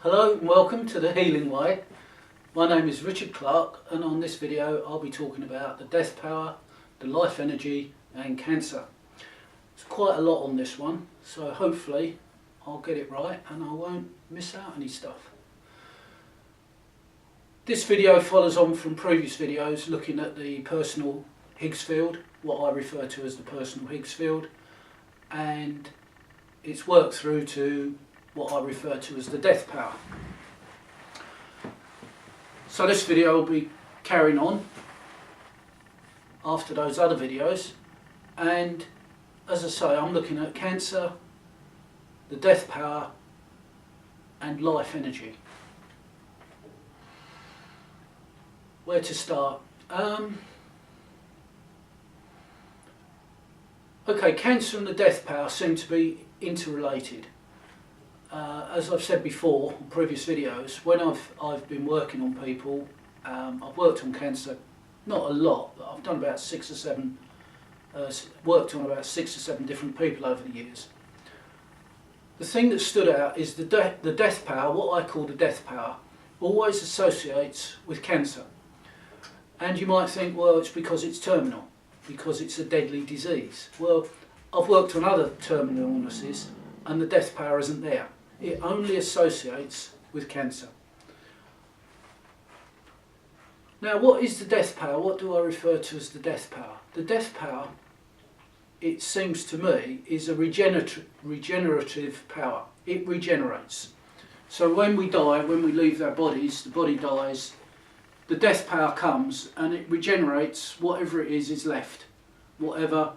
Hello and welcome to The Healing Way. My name is Richard Clark, and on this video I'll be talking about the death power, the life energy and cancer. There's quite a lot on this one, so hopefully I'll get it right and I won't miss out any stuff. This video follows on from previous videos looking at the personal Higgs field, what I refer to as the personal Higgs field, and it's worked through to what I refer to as the death power. So this video will be carrying on after those other videos, and as I say, I'm looking at cancer, the death power and life energy. Where to start? Okay, cancer and the death power seem to be interrelated. As I've said before in previous videos, when I've been working on people, I've worked on cancer, not a lot, but I've done about worked on about 6 or 7 different people over the years. The thing that stood out is the death power, what I call the death power, always associates with cancer. And you might think, well, it's because it's terminal, because it's a deadly disease. Well, I've worked on other terminal illnesses and the death power isn't there. It only associates with cancer. Now, what is the death power? What do I refer to as the death power? The death power, it seems to me, is a regenerative power. It regenerates. So when we die, when we leave our bodies, the body dies, the death power comes and it regenerates whatever it is left. Whatever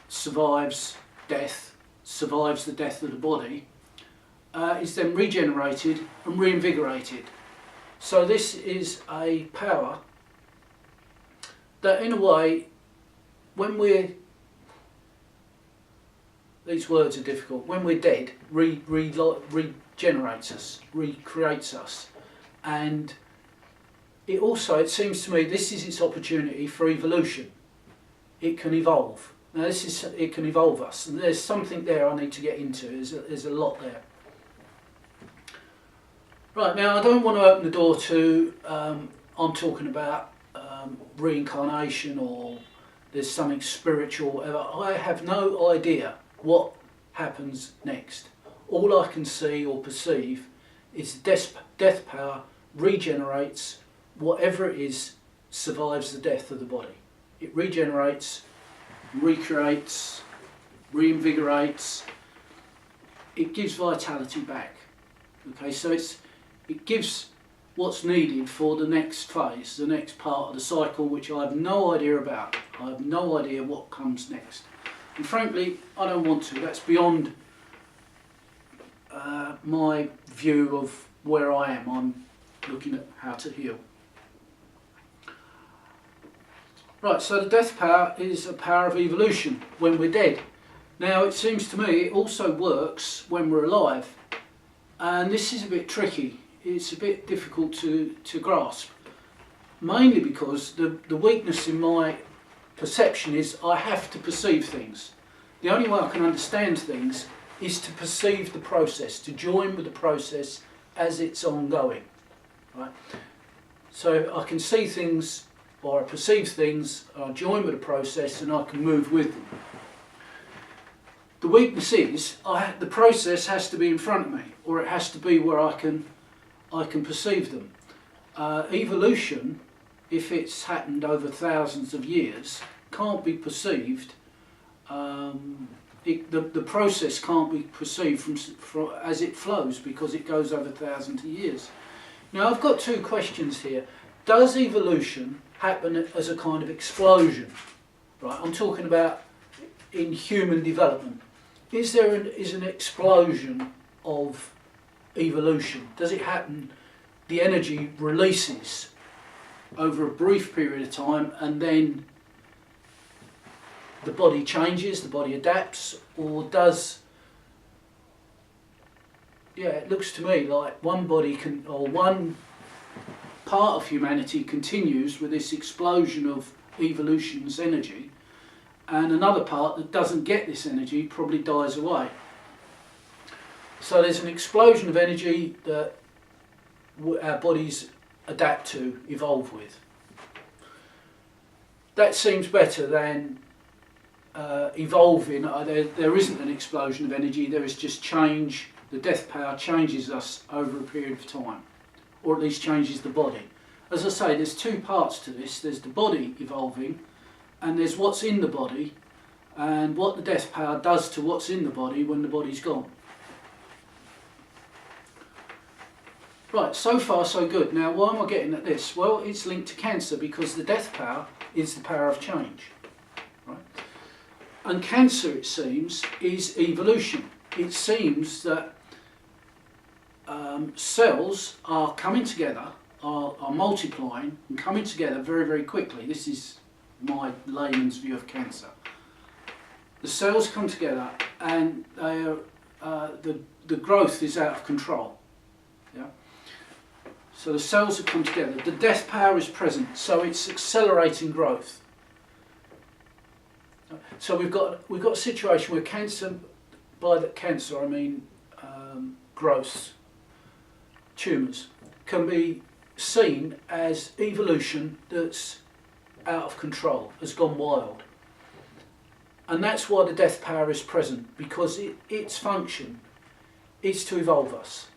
survives death, survives the death of the body, is then regenerated and reinvigorated. So this is a power that, in a way, when we're, these words are difficult, when we're dead, regenerates us, recreates us. And it also, it seems to me, this is its opportunity for evolution. It can evolve. Now it can evolve us, and there's something there I need to get into. There's a lot there. Right, now I don't want to open the door to, I'm talking about reincarnation or there's something spiritual, whatever. I have no idea what happens next. All I can see or perceive is death power regenerates whatever it is, survives the death of the body. It regenerates, recreates, reinvigorates. It gives vitality back. Okay, so it gives what's needed for the next phase, the next part of the cycle, which I have no idea about. I have no idea what comes next. And frankly, I don't want to. That's beyond my view of where I am. I'm looking at how to heal. Right, so the death power is a power of evolution when we're dead. Now, it seems to me it also works when we're alive. And this is a bit tricky. It's a bit difficult to grasp. Mainly because the weakness in my perception is I have to perceive things. The only way I can understand things is to perceive the process, to join with the process as it's ongoing. Right? So I can see things, or I perceive things, I join with the process and I can move with them. The weakness is the process has to be in front of me, or it has to be where I can perceive them. Evolution, if it's happened over thousands of years, can't be perceived. The process can't be perceived from as it flows, because it goes over thousands of years. Now, I've got 2 questions here. Does evolution happen as a kind of explosion? Right, I'm talking about in human development. Is there an explosion of evolution? Does it happen, the energy releases over a brief period of time and then the body changes, the body adapts, or does, it looks to me like one body can, or one part of humanity continues with this explosion of evolution's energy, and another part that doesn't get this energy probably dies away. So there's an explosion of energy that our bodies adapt to, evolve with. That seems better than evolving. There isn't an explosion of energy, there is just change. The death power changes us over a period of time, or at least changes the body. As I say, there's two parts to this. There's the body evolving, and there's what's in the body, and what the death power does to what's in the body when the body's gone. Right, so far so good. Now, why am I getting at this? Well, it's linked to cancer because the death power is the power of change. Right? And cancer, it seems, is evolution. It seems that cells are coming together, are multiplying and coming together very, very quickly. This is my layman's view of cancer. The cells come together and they are, the growth is out of control. Yeah? So the cells have come together. The death power is present, so it's accelerating growth. So we've got a situation where cancer, by the cancer I mean growths, tumours, can be seen as evolution that's out of control, has gone wild. And that's why the death power is present, because its function is to evolve us.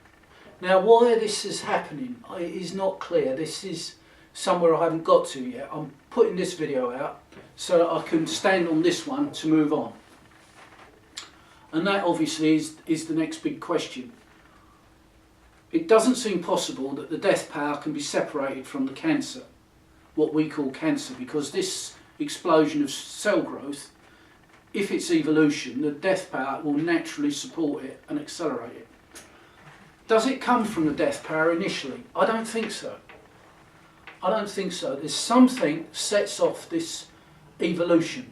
Now, why this is happening is not clear. This is somewhere I haven't got to yet. I'm putting this video out so that I can stand on this one to move on. And that obviously is the next big question. It doesn't seem possible that the death power can be separated from the cancer, what we call cancer, because this explosion of cell growth, if it's evolution, the death power will naturally support it and accelerate it. Does it come from the death power initially? I don't think so. I don't think so. There's something sets off this evolution.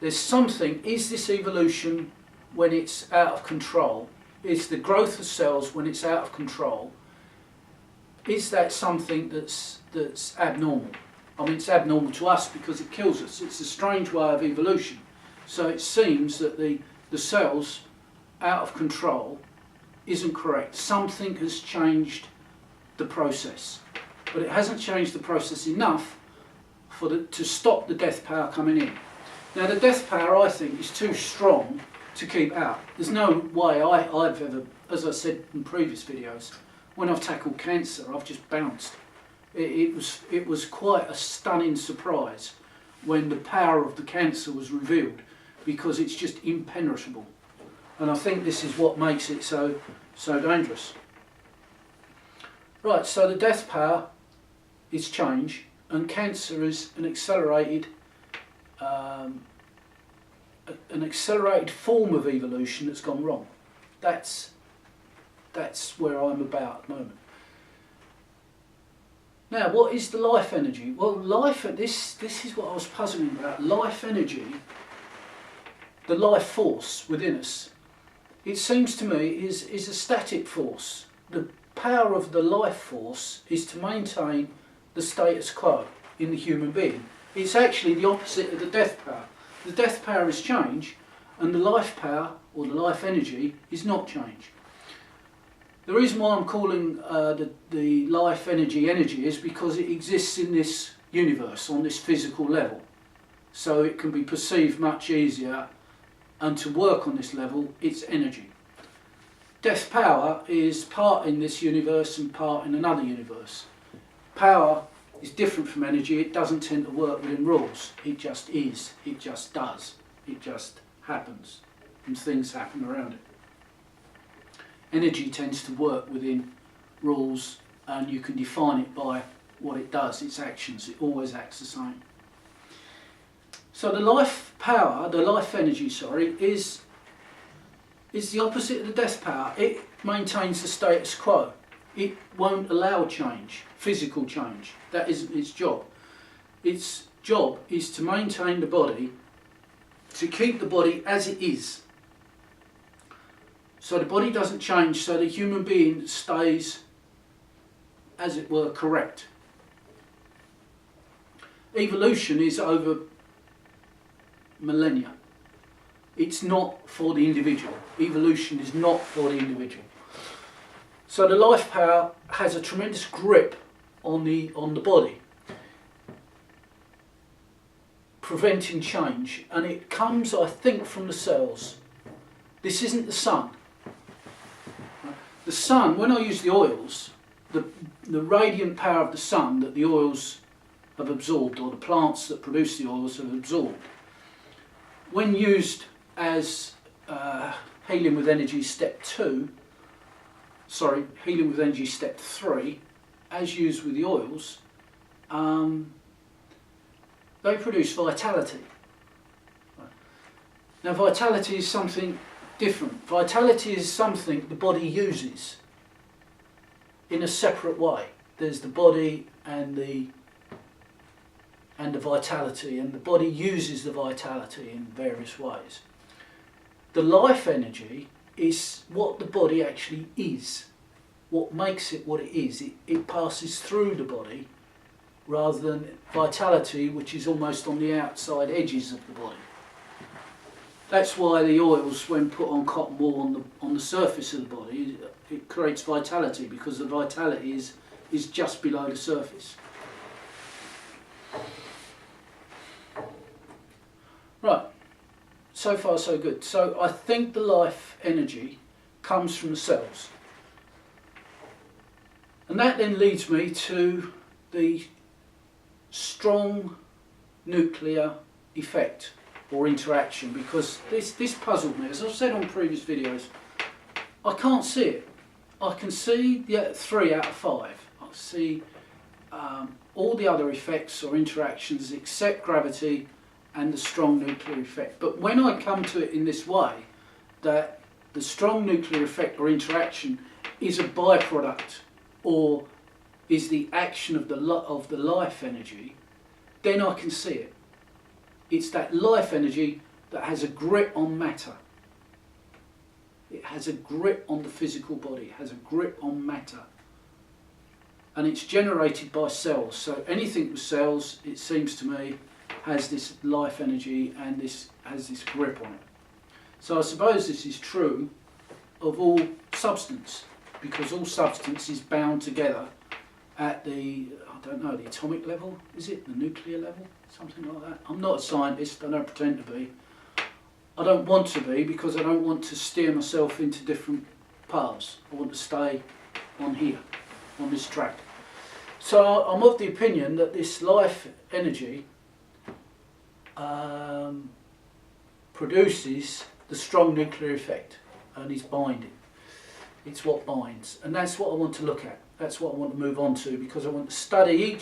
There's something, is this evolution when it's out of control? Is the growth of cells when it's out of control? Is that something that's abnormal? I mean, it's abnormal to us because it kills us. It's a strange way of evolution. So it seems that the cells out of control isn't correct. Something has changed the process, but it hasn't changed the process enough to stop the death power coming in. Now, the death power, I think, is too strong to keep out. There's no way I've ever, as I said in previous videos, when I've tackled cancer, I've just bounced. It was quite a stunning surprise when the power of the cancer was revealed, because it's just impenetrable. And I think this is what makes it so dangerous. Right, so the death power is change, and cancer is an accelerated form of evolution that's gone wrong. That's where I'm about at the moment. Now, what is the life energy? Well, this is what I was puzzling about. Life energy, the life force within us, it seems to me is a static force. The power of the life force is to maintain the status quo in the human being. It's actually the opposite of the death power. The death power is change, and the life power, or the life energy, is not change. The reason why I'm calling the life energy is because it exists in this universe, on this physical level. So it can be perceived much easier, and to work on this level, it's energy. Death power is part in this universe and part in another universe. Power is different from energy. It doesn't tend to work within rules. It just is. It just does. It just happens. And things happen around it. Energy tends to work within rules, and you can define it by what it does, its actions. It always acts the same. So the life power, the life energy, is the opposite of the death power. It maintains the status quo. It won't allow change, physical change. That isn't its job. Its job is to maintain the body, to keep the body as it is. So the body doesn't change, so the human being stays, as it were, correct. Evolution is over millennia. It's not for the individual. Evolution is not for the individual. So the life power has a tremendous grip on the body, preventing change, and it comes, I think, from the cells. This isn't the sun. The sun, when I use the oils, the radiant power of the sun that the oils have absorbed, or the plants that produce the oils have absorbed, when used as healing with energy step 3, as used with the oils, they produce vitality. Now vitality is something different. Vitality is something the body uses in a separate way. There's the body and the vitality, and the body uses the vitality in various ways. The life energy is what the body actually is, what makes it what it is. It passes through the body rather than vitality, which is almost on the outside edges of the body. That's why the oils, when put on cotton wool on the surface of the body, it creates vitality, because the vitality is just below the surface. Right, so far so good. So I think the life energy comes from the cells. And that then leads me to the strong nuclear effect or interaction, because this puzzled me. As I've said on previous videos, I can't see it. I can see 3 out of 5. I see all the other effects or interactions except gravity and the strong nuclear effect. But when I come to it in this way, that the strong nuclear effect or interaction is a byproduct or is the action of the life energy, then I can see it. It's that life energy that has a grip on matter. It has a grip on the physical body, it has a grip on matter. And it's generated by cells. So anything with cells, it seems to me, has this life energy and has this grip on it. So I suppose this is true of all substance, because all substance is bound together at the, I don't know, the atomic level, is it? The nuclear level? Something like that. I'm not a scientist, I don't pretend to be. I don't want to be, because I don't want to steer myself into different paths. I want to stay on here, on this track. So I'm of the opinion that this life energy produces the strong nuclear effect, and is binding. It's what binds, and that's what I want to look at. That's what I want to move on to, because I want to study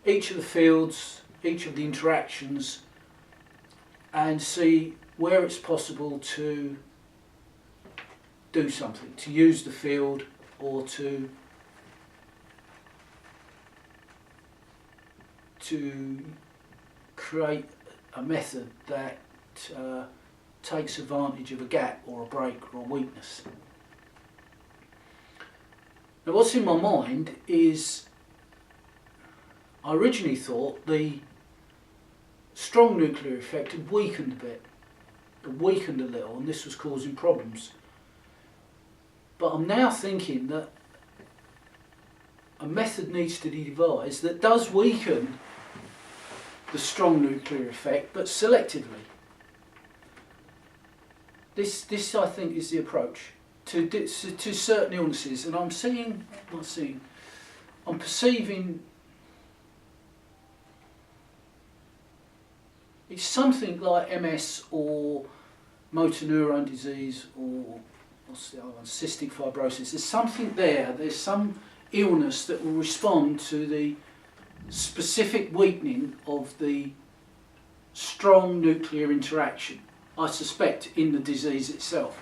each of the fields, each of the interactions, and see where it's possible to do something, to use the field, or to create a method that takes advantage of a gap or a break or a weakness. Now what's in my mind is, I originally thought the strong nuclear effect had weakened a bit, had weakened a little, and this was causing problems. But I'm now thinking that a method needs to be devised that does weaken the strong nuclear effect, but selectively. This I think is the approach to certain illnesses, and I'm perceiving it's something like MS or motor neurone disease, or what's the other one, cystic fibrosis. There's something there, there's some illness that will respond to the specific weakening of the strong nuclear interaction, I suspect, in the disease itself.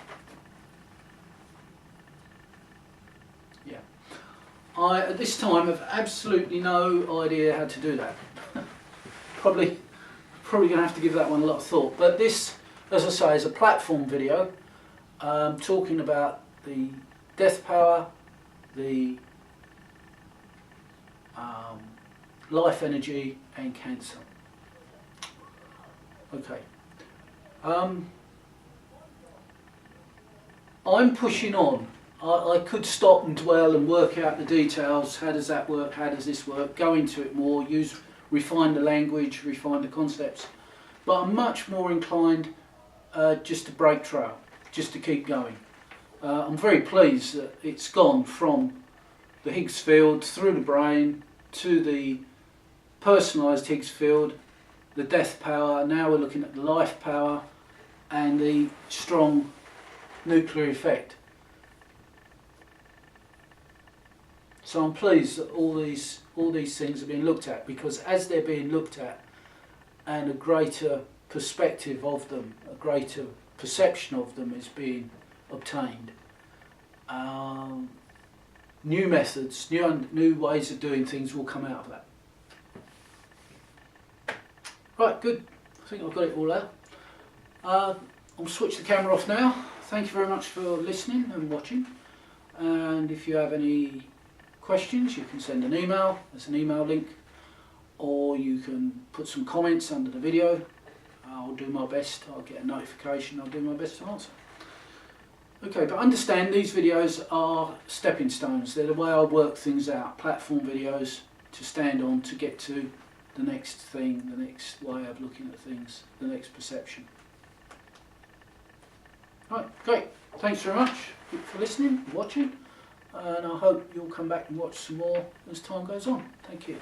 Yeah. I, at this time, have absolutely no idea how to do that. Probably going to have to give that one a lot of thought. But this, as I say, is a platform video talking about the death power, the life energy and cancer. Okay. I'm pushing on. I could stop and dwell and work out the details. How does that work? How does this work? Go into it more, refine the language, refine the concepts. But I'm much more inclined just to break trail, just to keep going. I'm very pleased that it's gone from the Higgs field through the brain to the personalised Higgs field, the death power. Now we're looking at the life power and the strong nuclear effect. So I'm pleased that all these things are being looked at, because as they're being looked at and a greater perspective of them, a greater perception of them is being obtained, new methods, new ways of doing things will come out of that. Right, good. I think I've got it all out. I'll switch the camera off now. Thank you very much for listening and watching. And if you have any questions, you can send an email. There's an email link, or you can put some comments under the video. I'll do my best. I'll get a notification. I'll do my best to answer. Okay, but understand these videos are stepping stones. They're the way I work things out. Platform videos to stand on to get to the next thing, the next way of looking at things, the next perception. Right, great. Thanks very much for listening and watching. And I hope you'll come back and watch some more as time goes on. Thank you.